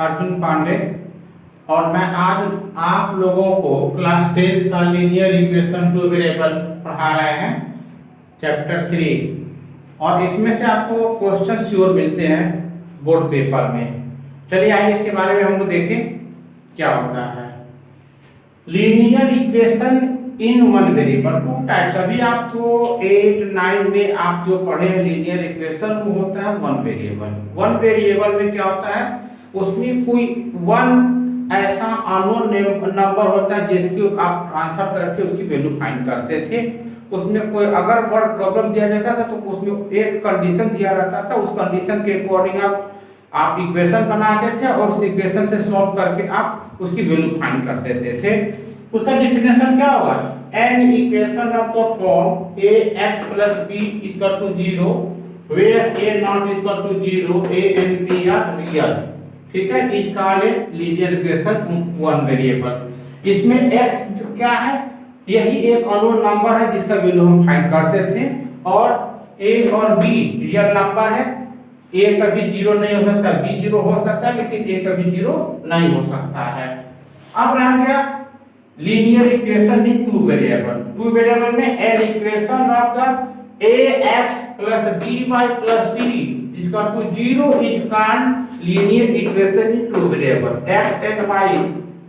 अर्जुन पांडे और मैं आज आप लोगों को क्लास 10 का लीनियर इक्वेशन टू वेरिएबल पढ़ा रहे हैं चैप्टर 3 और इसमें से आपको क्वेश्चन श्योर मिलते हैं बोर्ड पेपर में। चलिए आइए इसके बारे में हम लोग देखें क्या होता है। Linear equation in one variable, two types. अभी आपको 8, 9 में आप जो पढ़े हैं लीनियर इक्वेशन वो होता है वन वेरिएबल। वन वेरिएबल में क्या होता है, उसमें कोई वन ऐसा अननोन नंबर होता है जिसकी आप ट्रांसफर करके उसकी वैल्यू फाइंड करते थे। उसमें कोई अगर वर्ड प्रॉब्लम दिया जाता था तो उसमें एक कंडीशन दिया रहता था, उस कंडीशन के अकॉर्डिंग आप इक्वेशन बनाते थे और उस इक्वेशन से सॉल्व करके आप उसकी वैल्यू फाइंड कर देते थे। उसका डेफिनेशन क्या होगा, an equation of the form A X plus B equal to 0 where A not equal to 0 A and B are real. ठीक है, is called linear equation one variable. इसमें x जो क्या है, यही एक अननोन नंबर है जिसका वैल्यू हम फाइंड करते थे और a और b रियल नंबर है। a कभी 0 नहीं हो सकता, b 0 हो सकता है लेकिन a कभी 0 नहीं हो सकता है। अब रह गया linear equation in two variable. Two variable में n equation of the ax plus by plus c is equal to 0 is called linear equation in two variable x and y।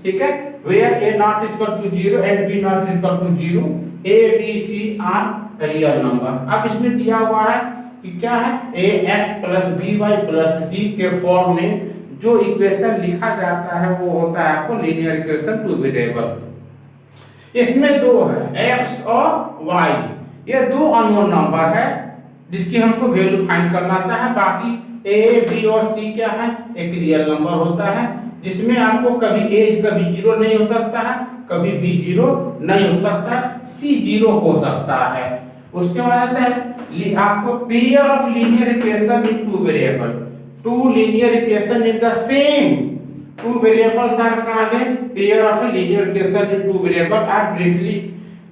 ठीक है, where a not is equal to 0 and b not is equal to 0, a b c are real number। अब इसमें दिया हुआ है कि क्या है, ax plus by plus c के फॉर्म में जो इक्वेशन लिखा जाता है वो होता है आपको लीनियर इक्वेशन टू वेरिएबल। इसमें दो है x और y, ये दो अननोन नंबर है जिसकी हमको वैल्यू फाइंड करना होता है। बाकी a b और c क्या है, एक रियल नंबर होता है जिसमें आपको कभी a कभी 0 नहीं हो सकता है, कभी b 0 नहीं हो सकता है, c 0 हो सकता है। उसके बाद है आपको pair of linear equation in two variable. Two linear equation in the same two variables are called pair of linear equation in two variable are briefly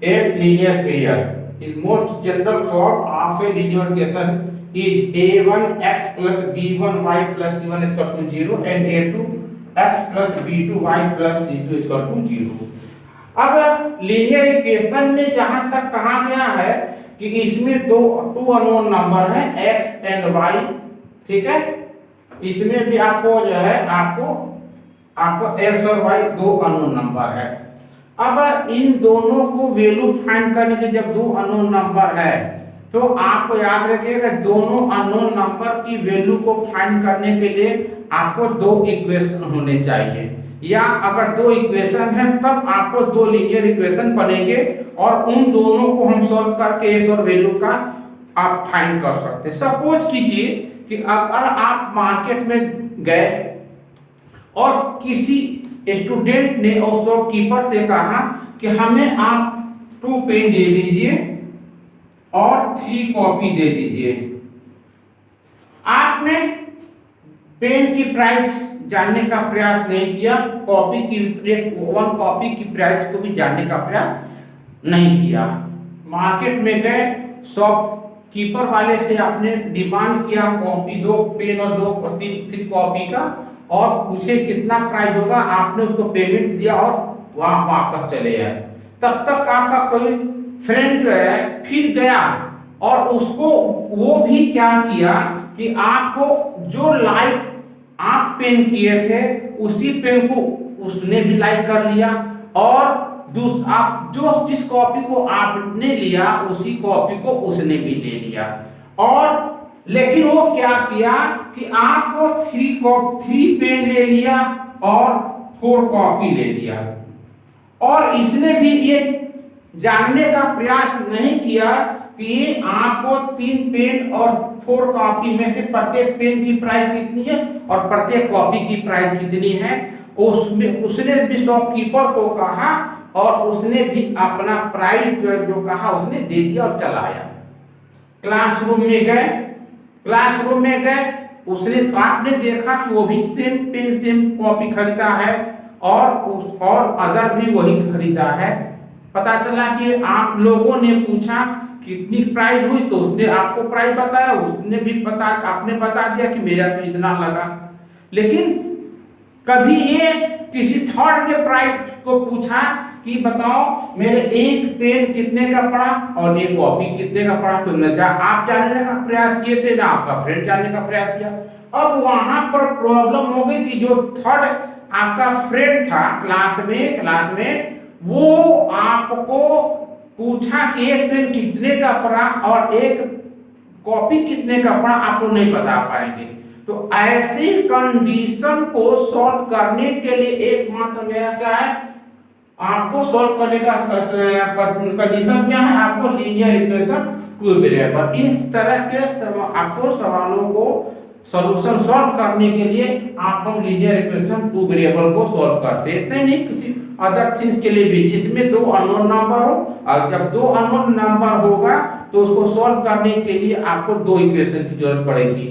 a linear pair। In most general form of a linear equation is a1x plus b1y plus c1 is equal to 0 and a2x plus b2y plus c2 is equal to 0। अब linear equation में जहां तक कहा गया है कि इसमें to unknown number है x एंड y। ठीक है, इसमें भी आपको जो है आपको x और y दो अननोन नंबर है। अब इन दोनों को वैल्यू फाइंड करने के जब दो अननोन नंबर है तो आपको याद रखिएगा दोनों अननोन नंबर की वैल्यू को फाइंड करने के लिए आपको दो इक्वेशन होने चाहिए, या अगर दो इक्वेशन है तब आपको दो लीनियर इक्वेशन बनेंगे और उन दोनों को हम सॉल्व करके एक और वैल्यू का आप फाइंड कर सकते हैं। सपोज कीजिए कि अगर आप मार्केट में गए और किसी स्टूडेंट ने और शॉपकीपर से कहा कि हमें आप 2 पेन दे दीजिए और 3 कॉपी दे दीजिए। आपने पेन की प्राइस जानने का प्रयास नहीं किया, कॉपी की वन कॉपी की प्राइस को भी जानने का प्रयास नहीं किया। मार्केट में गए, शॉपकीपर वाले से आपने डिमांड किया कॉपी दो, पेन और 3 कॉपी का, और पूछे कितना प्राइस होगा, आपने उसको पेमेंट दिया और वहां वापस चले आए। तब तक आपका कोई फ्रेंड जो है फिर गया और उसको वो भी क्या किया कि आपको जो लाइक आप पेन किए थे उसी पेन को उसने भी लाइक कर लिया और आप जिस कॉपी को आपने लिया उसी कॉपी को उसने भी ले लिया। और लेकिन वो क्या किया कि आपको 3 पेन ले लिया और 4 कॉपी ले लिया, और इसने भी ये जानने का प्रयास नहीं किया कि ये आपको 3 पेन और 4 कॉपी में से प्रत्येक पेन की प्राइस कितनी है और प्रत्येक कॉपी की प्राइस कितनी है। उसने भी शॉपकीपर को कहा और उसने भी अपना प्राइस जो कहा उसने दे दिया और चला आया। क्लासरूम में गए, उसने आपने देखा कि वो भी सेम पेन सेम कॉपी खरीदा है और अदर भी वही खरीदा है। पता चला कि आप लोगों ने पूछा कितनी प्राइस हुई तो उसने आपको प्राइस बताया, उसने भी आपने बता दिया कि मेरा तो इतना लगा। लेकिन कभी ये किसी थर्ड ने प्राइस को पूछा कि बताओ मेरे एक पेन कितने का पड़ा और एक कॉपी कितने का पड़ा, तो न आप जानने का प्रयास किए थे ना आपका फ्रेंड जानने का प्रयास किया। अब वहां पर प्रॉब्लम हो गई कि जो थर्ड आपका फ्रेंड था क्लासमेट वो आपको पूछा कि एक पेन कितने का पड़ा और एक कॉपी कितने का पड़ा, आप लोग नहीं बता पाएंगे। तो ऐसी कंडीशन को सॉल्व करने के लिए एकमात्र मेरा क्या है, आपको सॉल्व करने का कंडीशन क्या है, आपको लीनियर इक्वेशन टू वेरिएबल। इस तरह के आपको सवालों को सॉल्यूशन सॉल्व करने के लिए आप हम लीनियर इक्वेशन टू वेरिएबल को सॉल्व करते हैं, इतने नहीं किसी अदर थिंग्स के लिए भी, जिसमें दो अननोन नंबर हो, और जब दो अननोन नंबर होगा तो उसको सॉल्व करने के लिए आपको दो इक्वेशन की जरूरत पड़ेगी,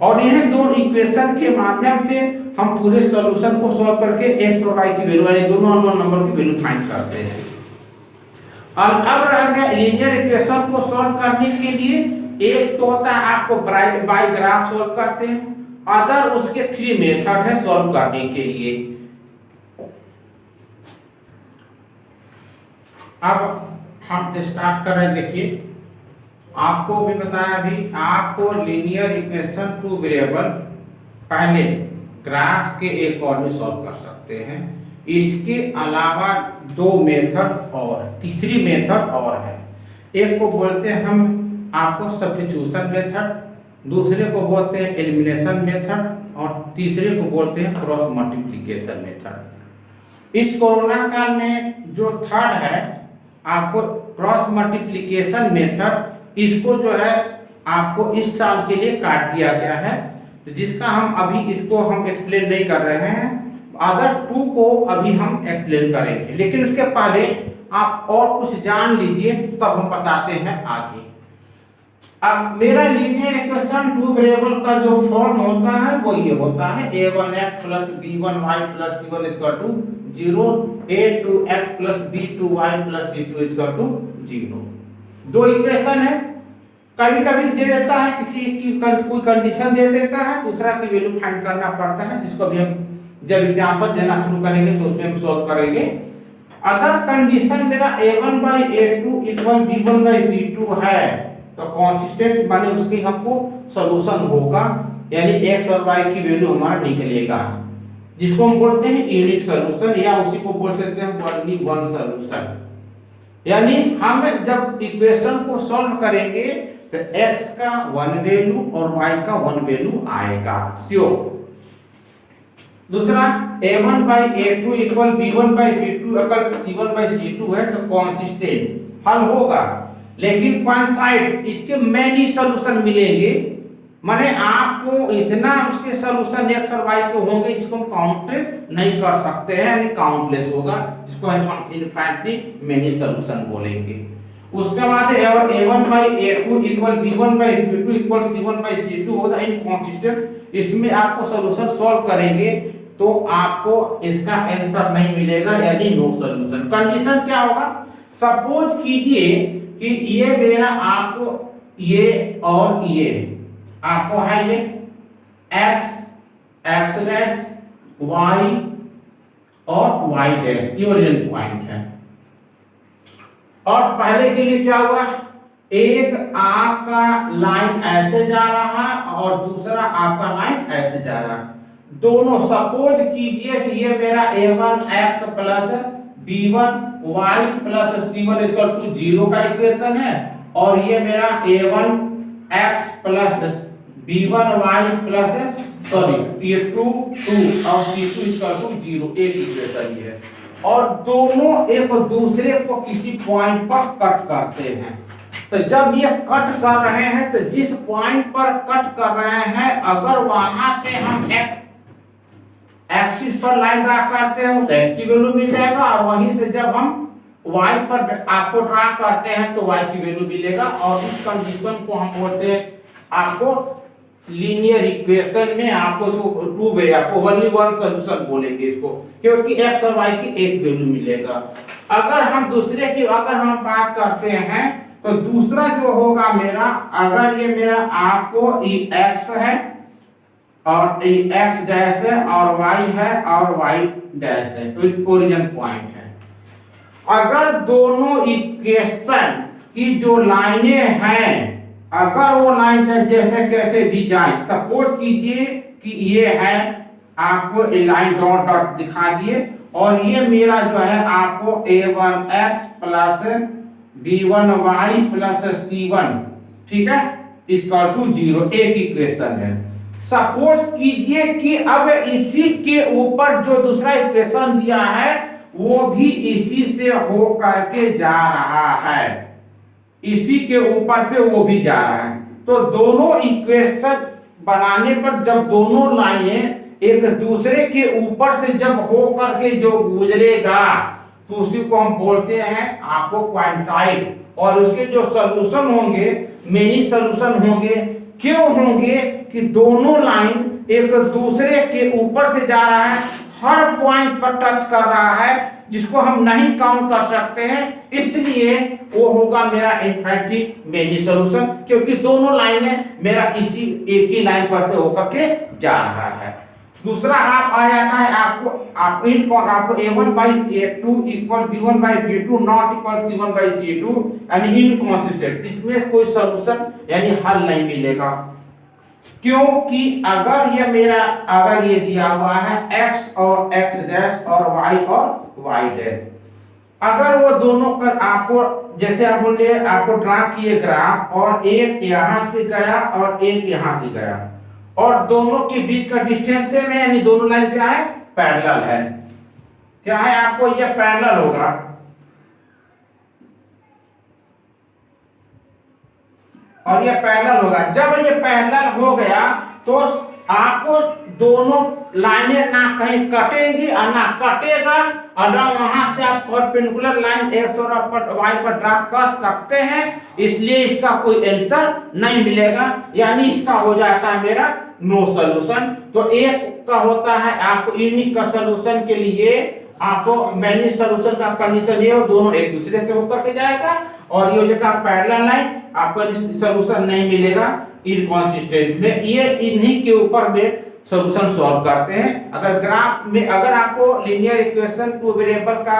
और इन्हें दो इक्वेशन के माध्यम से हम पूरे सॉल्यूशन को सॉल्व करके x और y की वैल्यू यानी दोनों अननोन नंबर की वैल्यू फाइंड करते हैं। और अब रह गया लीनियर इक्वेशन को सॉल्व करने के लिए, एक तो होता है आपको बाय ग्राफ सॉल्व करते हैं, अदर उसके थ्री मेथड है सॉल्व करने के लिए। अब हम स्टार्ट कर रहे हैं, देखिए आपको भी बताया अभी, आपको लीनियर इक्वेशन टू वेरिएबल पहले ग्राफ के अकॉर्डिंग सॉल्व कर सकते हैं। इसके अलावा दो मेथड और तीसरी मेथड और है, एक को बोलते हैं हम आपको सब्स्टिट्यूशन मेथड, दूसरे को बोलते हैं एलिमिनेशन मेथड, और तीसरे को बोलते हैं क्रॉस मल्टीप्लिकेशन मेथड। इस कोरोना काल में जो थर्ड है आपको क्रॉस मल्टीप्लिकेशन मेथड, इसको जो है आपको इस साल के लिए काट दिया गया है, तो जिसका हम अभी इसको हम एक्सप्लेन नहीं कर रहे हैं, अदर टू को अभी हम एक्सप्लेन करेंगे। लेकिन उसके पहले आप और कुछ जान लीजिए तब हम बताते हैं आगे। अब मेरा लीनियर इक्वेशन टू वेरिएबल का जो फॉर्म होता है वो ये होता है a1x + b1y + c1 = 0, a2x + b2y + c2 = 0। दो इक्वेशन है, कभी कभी दे देता है किसी की कोई कंडीशन दे देता है, दूसरा की वैल्यू फाइंड करना पड़ता है, जिसको भी हम जब एग्जांपल देना शुरू करेंगे तो उसमें हम सॉल्व करेंगे। अगर कंडीशन मेरा a1/a2 = b1/b2 है तो कंसिस्टेंट माने उसकी हमको सॉल्यूशन होगा, यानी x और y की वैल्यू हमारा निकलेगा, जिसको हम बोलते हैं यूनिट सॉल्यूशन, या उसी को बोल सकते हैं ओनली वन सॉल्यूशन। यानी हम जब इक्वेशन को सॉल्व करेंगे तो x का वन वैल्यू और y का वन वैल्यू आएगा श्योर। दूसरा a1/a2 = b1/b2 अगर c1/c2 है तो कंसिस्टेंट हल होगा, लेकिन कॉन्साइड इसके मैनी सॉल्यूशन मिलेंगे, माने आपको इतना उसके सॉल्यूशन x और y के होंगे जिसको हम काउंट नहीं कर सकते हैं, यानी काउंटलेस होगा, जिसको हम इनफाइनाइटली मैनी सॉल्यूशन बोलेंगे। उसके बाद a1/a2 = b1/b2 = c1/c2 होता है इनकंसिस्टेंट। इसमें आपको सॉल्यूशन सॉल्व करेंगे तो आपको इसका आंसर नहीं मिलेगा, यानी नो सॉल्यूशन। कंडीशन क्या होगा, सपोज कीजिए कि ये मेरा आपको ये और ये आपको है ये x x' y और y' ये ओरिजिन पॉइंट है। और पहले के लिए क्या हुआ, एक आपका लाइन ऐसे जा रहा और दूसरा आपका लाइन ऐसे जा रहा, दोनों सपोज कीजिए कि ये मेरा a1x + b1y + c1 = 0 का इक्वेशन है, और ये मेरा a1x + b1y + सॉरी ये 2 और c2 = 0 एक इक्वेशन है, और दोनों एक दूसरे को किसी पॉइंट पर कट करते हैं। तो जब ये कट कर रहे हैं तो जिस पॉइंट पर कट कर रहे हैं अगर वहां से हम एक्सिस पर लाइन ड्रा करते हैं तो x की वैल्यू मिल जाएगा, और वहीं से जब हम y पर आपको ड्रा करते हैं तो y की वैल्यू मिलेगा, और इस कंडीशन को हम बोलते हैं आपको लीनियर इक्वेशन में आपको टू वे आपको ओनली वन सॉल्यूशन बोलेंगे इसको, क्योंकि x और y की एक वैल्यू मिलेगा। अगर हम दूसरे की अगर हम बात करते हैं तो दूसरा जो होगा मेरा, अगर ये मेरा आपको x है और एक्स डैश है और वाई है और वाई डैश है, तो ओरिजिन पॉइंट है। अगर दोनों इक्वेशन की जो लाइनें हैं, अगर वो लाइन से जैसे कैसे दी जाए, सपोज कीजिए कि ये है, आपको लाइन डॉट डॉट दिखा दिए और ये मेरा जो है आपको a1x plus b1y plus c1, ठीक है, इक्वल टू 0, एक इक्वेशन है। सपोज कीजिए कि अब इसी के ऊपर जो दूसरा इक्वेशन दिया है वो भी इसी से हो करके जा रहा है, इसी के ऊपर से वो भी जा रहा है। तो दोनों इक्वेशन बनाने पर जब दोनों लाइनें एक दूसरे के ऊपर से जब हो करके जो गुजरेगा तो उसी को हम बोलते हैं आपको कोइंसाइड। और उसके जो सॉल्यूशन होंगे, मेनी सॉल्यूशन होंगे, क्यों होंगे कि दोनों लाइन एक दूसरे के ऊपर से जा रहा है, हर पॉइंट पर टच कर रहा है, जिसको हम नहीं काउंट कर सकते हैं, इसलिए वो होगा मेरा इनफिनिटी मेनी सॉल्यूशन, क्योंकि दोनों लाइनें मेरा इसी एक ही लाइन पर से होकर के जा रहा है। दूसरा आप आ जाता है आपको a1 by a2 equal b1 by b2 not equal c1 by c2, यानी इनकंसिस्टेंट, इसमें कोई सॉल्यूशन यानी हल नहीं मिलेगा। क्योंकि अगर ये दिया हुआ है x और x डैश और y और y डैश, अगर वो दोनों कर आपको जैसे आप बोलिए आपको ड्रा किए ग्राफ और एक यहां से गया और एक यहां से गया और दोनों के बीच का डिस्टेंस सेम है, यानी दोनों लाइन क्या है, पैरेलल है। क्या है, आपको ये पैरेलल होगा और ये पैरेलल होगा। जब ये पैरेलल हो गया तो आपको दोनों लाइनें ना कहीं कटेंगी और ना कटेगा, और वहां से आप परपेंडिकुलर लाइन एक्स और वाई पर ड्रा कर सकते हैं, इसलिए इसका कोई आंसर नहीं मिलेगा, यानी इसका हो जाता है मेरा नो सॉल्यूशन। तो एक का होता है आपको यूनिक का सॉल्यूशन के लिए आपको मैनी सॉल्यूशन का कंडीशन ये हो, दोनों एक दूसरे से होकर के जाएगा, और ये हो जाएगा पैरेलल लाइन, आपको सॉल्यूशन नहीं मिलेगा इनकंसिस्टेंट में। ये इन्हीं के ऊपर में सॉल्यूशन सॉल्व करते हैं। अगर ग्राफ में अगर आपको लीनियर इक्वेशन टू वेरिएबल का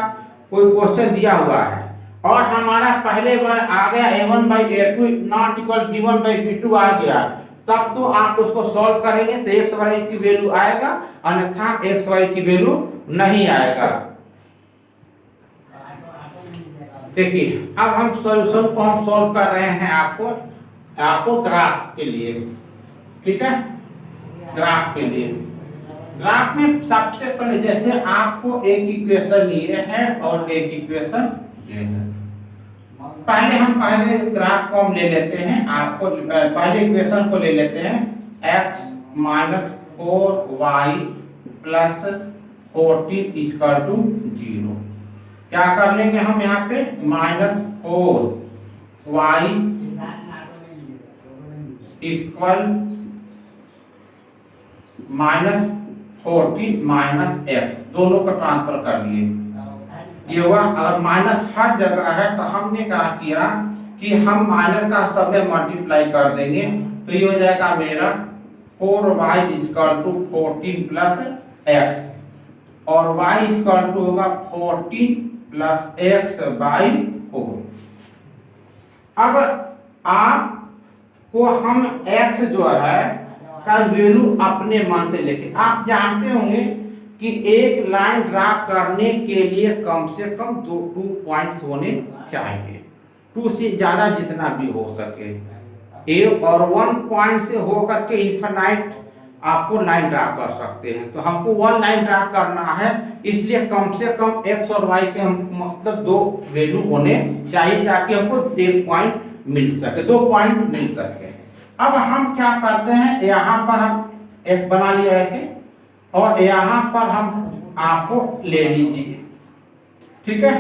कोई क्वेश्चन दिया हुआ है और हमारा पहले बार आ गया a1 by a2 not equal b1 by b2 आ गया, तब तो आप उसको सॉल्व करेंगे तो एक्स वाई की वैल्यू आएगा, अन्यथा एक्स वाई की वैल्यू नहीं आएगा। देखिए अब हम सॉल्यूशन को हम सॉल्व कर रहे हैं आपको ग्राफ के लिए, ठीक है। ग्राफ के लिए, ग्राफ में सबसे पहले जैसे आपको एक इक्वेशन ये है और एक इक्वेशन ये है, पहले ग्राफ को हम ले लेते हैं। आपको पहले इक्वेशन को ले लेते हैं, x minus 4y plus 14 equal to 0। क्या कर लेंगे हम यहाँ पे, minus 4y equal minus 14 minus x, दोनों को ट्रांसफर कर लिए, ये हुआ। अगर माइनस हर जगह है तो हमने क्या किया कि हम माइनस का सब में मल्टीप्लाई कर देंगे, तो ये हो जाएगा मेरा 4y equal to 14 plus x और y इक्वल टू होगा 14 प्लस x बाई 4। अब आपको हम x जो है का वैल्यू अपने मन से लेके, आप जानते होंगे कि एक लाइन ड्रा करने के लिए कम से कम 2 पॉइंट्स होने चाहिए, 2 से ज्यादा जितना भी हो सके, एक और 1 पॉइंट से होकर के इनफिनाइट आपको लाइन ड्रा कर सकते हैं। तो हमको 1 लाइन ड्रा करना है, इसलिए कम से कम x और y के हम मतलब 2 वैल्यू होने चाहिए ताकि हमको 1 पॉइंट मिल सके, 2 पॉइंट मिल सके। अब हम क्या करते हैं, यहाँ पर हम एक बना लिया ऐसे और यहाँ पर हम आपको ले लीजिए, ठीक है।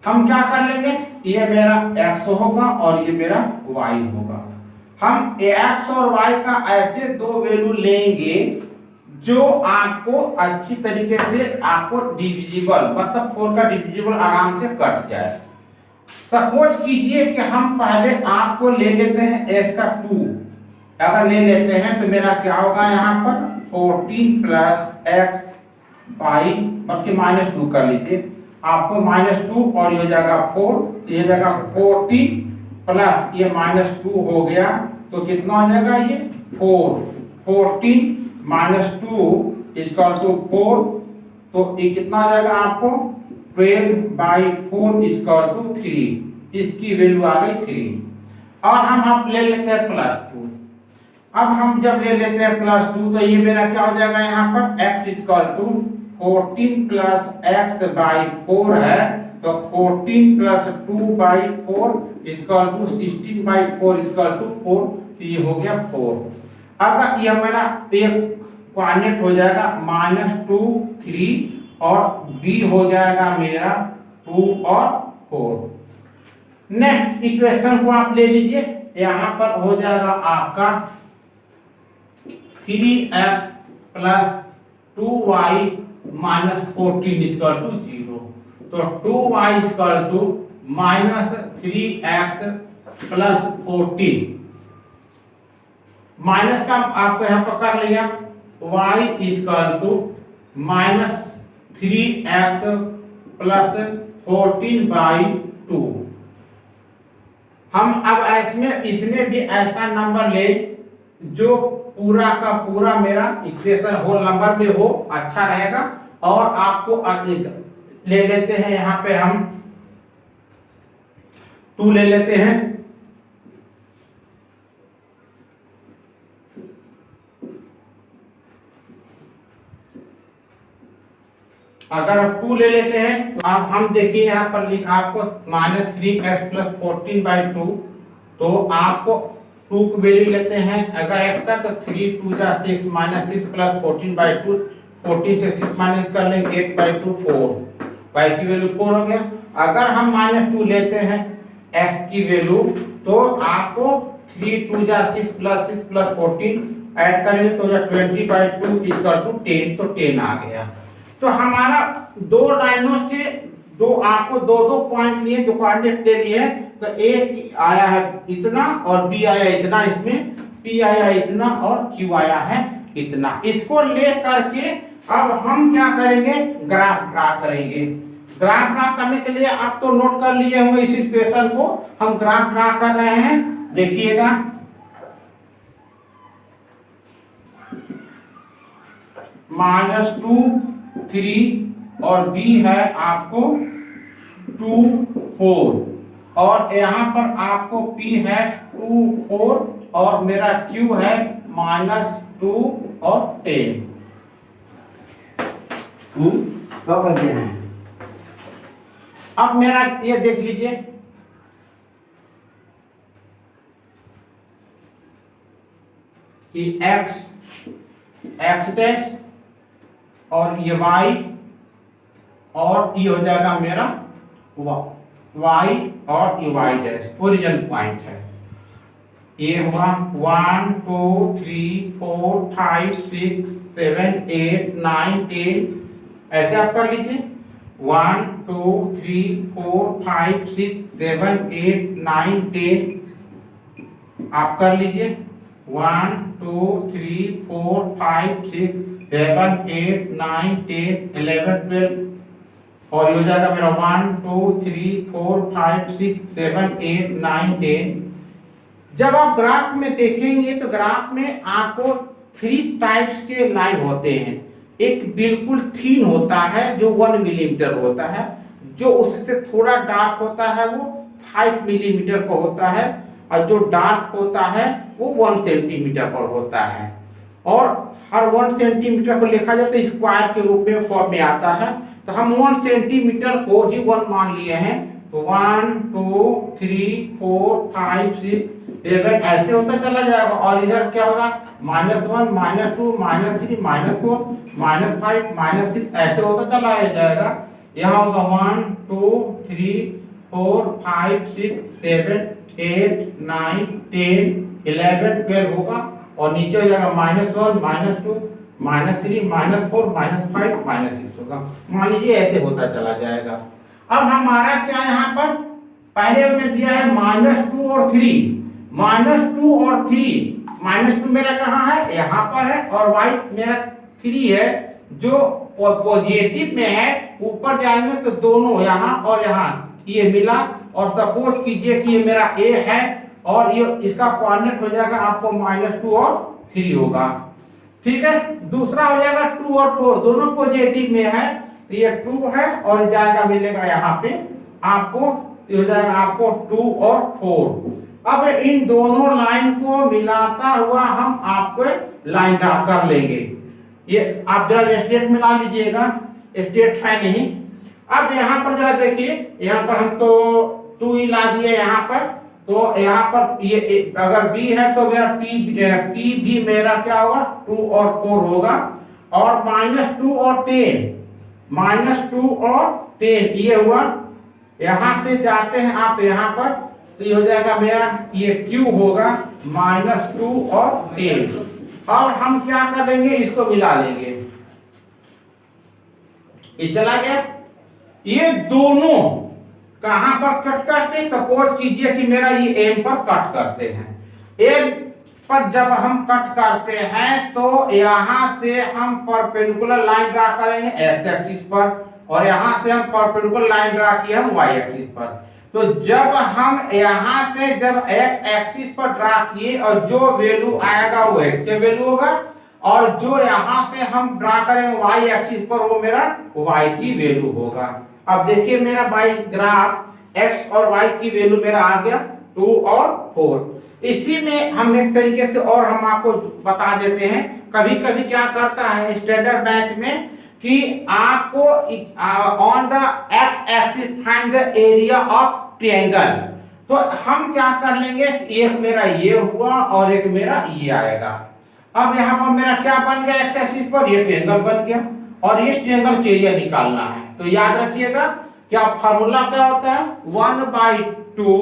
हम क्या कर लेंगे, ये मेरा x होगा और ये मेरा y होगा। हम x और y का ऐसे 2 वैल्यू लेंगे जो आपको अच्छी तरीके से आपको डिविजिबल, मतलब 4 का डिविजिबल आराम से कट जाए। सपोज कीजिए कि हम पहले आपको ले लेते हैं s का 2, अगर ले लेते हैं तो मेरा क्या होगा यहाँ पर 14 प्लस एक्स बाई बल्कि -2 कर लीजिए, आपको -2 और ये हो जाएगा 4, ये हो जाएगा 14 प्लस ये -2 हो गया तो कितना हो जाएगा ये 4, 14 -2 इक्वल टू 4, तो ये कितना हो जाएगा आपको 12/4 इक्वल टू 3, इसकी वैल्यू आ गई 3। और हम अब ले लेते हैं +2, अब हम जब ले लेते हैं +2 तो ये मेरा क्या हो जाएगा यहाँ पर x equal to 14 plus X by 4 है, तो 14 plus 2/4 equal to 16/4 equal to 4, तो ये हो गया 4। अगर ये हमारा एक क्वाड्रेंट हो जाएगा -2 3 और b हो जाएगा मेरा 2 और 4। नेक्स्ट इक्वेशन को आप ले लीजिए, यहाँ पर हो जाएगा आपका 3x plus 2y minus 14 equal to 0, तो 2y equal to -3x plus 14, minus का आपको यहाँ पर कर लिया, y equal to -3x plus 14/2। हम अब इसमें भी ऐसा नंबर ले जो पूरा का पूरा मेरा इक्वेशन होल नंबर में हो, अच्छा रहेगा। और आपको ले लेते हैं यहाँ पे हम 2 ले लेते हैं, अगर आप 2 ले लेते हैं तो अब हम देखिए यहाँ पर आपको -3x प्लस 14/2, तो आपको 2 की वैल्यू लेते हैं, अगर x का तो 3 2 जा 6 -6 प्लस 14/2, 14 से 6 माइनस कर लेंगे 8/2 4, y की वैल्यू 4 हो गया। अगर हम -2 लेते हैं x की वैल्यू तो आपको 3 2 जा 6 प्लस 6 प्लस 14 ऐड करेंगे तो 20/2 इक्वल टू 10, तो 10 आ गया। तो हमारा 2 लाइनों से आपको 2 पॉइंट लिए, 2 कोऑर्डिनेट ले लिए, तो A आया है इतना और B आया इतना, इसमें P आया इतना और Q आया है इतना। इसको ले करके अब हम क्या करेंगे, ग्राफ ड्रा करेंगे। ग्राफ ड्रा करने के लिए आप तो नोट कर लिए होंगे इस इक्वेशन को, हम ग्राफ ड्रा कर रहे हैं, देखिएगा। -2 3 और B है आपको 2 4 और यहाँ पर आपको P है 2 4 और मेरा Q है -2 और 10। 2 बचे हैं। अब मेरा ये देख लीजिए, कि x डैश और ये y और ये हो जाएगा मेरा y और ये y डैश ओरिजिन पॉइंट है। ये हुआ 1 2 3 4 5 6 7 8 9 10, ऐसे आप कर लीजिए 1 2 3 4 5 6 7 8 9 10 आप कर लीजिए 1 2 3 4 5 6 7 8 9 10 11 12 और ये हो जाएगा मेरा 1 2 3 4 5 6 7 8 9 10। जब आप ग्राफ में देखेंगे तो ग्राफ में आपको 3 टाइप्स के लाइन होते हैं। एक बिल्कुल थीन होता है जो 1 मिलीमीटर होता है, जो उससे थोड़ा डार्क होता है वो 5 मिलीमीटर का होता है, और जो डार्क होता है वो 1 सेंटीमीटर पर होता है। और हर 1 सेंटीमीटर को लिखा जाता है स्क्वायर के रूप में फॉर्म में आता है, तो हम 1 सेंटीमीटर को ही 1 मान लिए हैं, तो 1 2 3 4 5 6 7 ऐसे होता चला जाएगा। और इधर क्या होगा -1 -2 -3 -4 -5 -6 ऐसे होता चला जाएगा। यहाँ होगा 1 2 3 4 5 6 7 8 9 10 11 12 होगा, और नीचे हो जाएगा -1 -2 -3 -4 -5 -6 होगा। मान लीजिए ऐसे होता चला जाएगा। अब हमारा क्या यहाँ पर पहले में दिया है -2 और 3, -2 और 3 -2 मेरा कहाँ है, यहाँ पर है, और y मेरा 3 है जो पॉजिटिव में है। ऊपर जाएंगे तो दोनों यहाँ और यहाँ ये मिला, और सपोज कीजिए कि ये मेरा a है और ये इसका कोऑर्डिनेट हो जाएगा आपको -2 और 3 होगा। ठीक है, दूसरा हो जाएगा 2 और 4, दोनों पॉजिटिव में है, तो ये 2 है और जाएगा मिलेगा यहाँ पे आपको, हो जाएगा आपको 2 और 4। अब इन दोनों लाइन को मिलाता हुआ हम आपको लाइन ड्रा कर लेंगे। ये आप जरा स्टेट मिला लीजिएगा, स्टेट है नहीं। अब यहाँ पर जरा देखिए, यहाँ पर हम तो 2 ही ला दिए यहाँ पर, तो यहाँ पर ये अगर b है तो मेरा p भी मेरा क्या होगा 2 और 4 होगा, और -2 और 10, -2 और 10 ये हुआ। यहाँ से जाते हैं आप यहाँ पर, तो ये हो जाएगा मेरा ये q होगा -2 और 10। और हम क्या कर लेंगे, इसको मिला लेंगे, ये चला गया। ये दोनों कहां पर कट करते हैं, सपोज कीजिए कि मेरा ये m पर कट करते हैं। m पर जब हम कट करते हैं तो यहां से हम परपेंडिकुलर लाइन ड्रा करेंगे x एक्सिस पर, और यहां से हम परपेंडिकुलर लाइन ड्रा किए हम y एक्सिस पर। तो जब हम यहां से जब x एक्सिस पर ड्रा किए और जो वैल्यू आएगा वो x के वैल्यू होगा, और जो यहां से हम ड्रा करेंगे y एक्सिस पर वो मेरा y की वैल्यू होगा। अब देखिए मेरा बाई ग्राफ x और y की वैल्यू मेरा आ गया 2 और 4। इसी में हम एक तरीके से और हम आपको बता देते हैं, कभी कभी क्या करता है स्टैंडर्ड मैथ में कि आपको on the x axis find the area of triangle. तो हम क्या कर लेंगे, एक मेरा ये हुआ और एक मेरा ये आएगा। अब यहाँ पर मेरा क्या बन गया, x एक्सिस पर ये ट्रायंगल बन गया, और इस ट्रायंगल के एरिया निकालना है। तो याद रखिएगा क्या फॉर्मूला क्या होता है, 1/2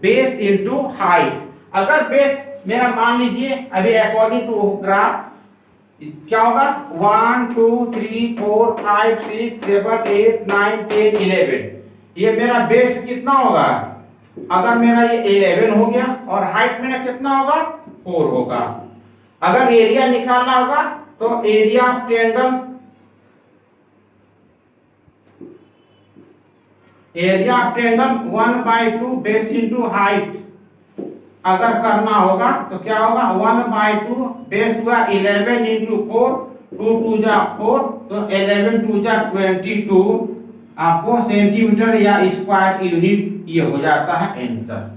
बेस इंटू हाइट। अगर बेस मेरा मान लीजिए अभी अकॉर्डिंग टू ग्राफ क्या होगा 1 2 3 4 5 6 7 8 9 10 11, ये मेरा बेस कितना होगा, अगर मेरा ये 11 हो गया और हाइट मेरा कितना होगा 4 होगा। अगर एरिया निकालना होगा तो area of triangle, area of triangle 1/2 base into height अगर करना होगा तो क्या होगा 1/2 बेस हुआ 11 इंटू 4, 2 2 जा 4, तो 11 2 जा 22 आपको सेंटीमीटर या स्क्वायर यूनिट ये हो जाता है आंसर।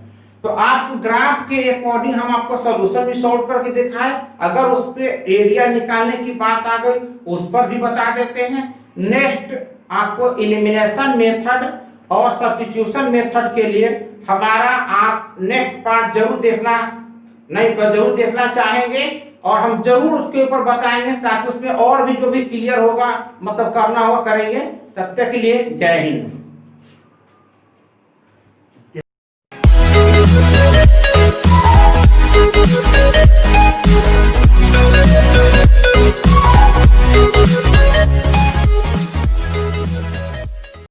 तो आप ग्राफ के अकॉर्डिंग हम आपको सॉल्यूशन भी सॉल्व करके दिखाए, अगर उस पे एरिया निकालने की बात आ गई उस पर भी बता देते हैं। नेक्स्ट आपको एलिमिनेशन मेथड और सब्स्टिट्यूशन मेथड के लिए हमारा आप नेक्स्ट पार्ट जरूर देखना, नहीं जरूर देखना चाहेंगे, और हम जरूर उसके ऊपर बताएंगे ताकि उसमें और भी जो भी क्लियर होगा मतलब करना होगा करेंगे। तब तक के लिए जय हिंद।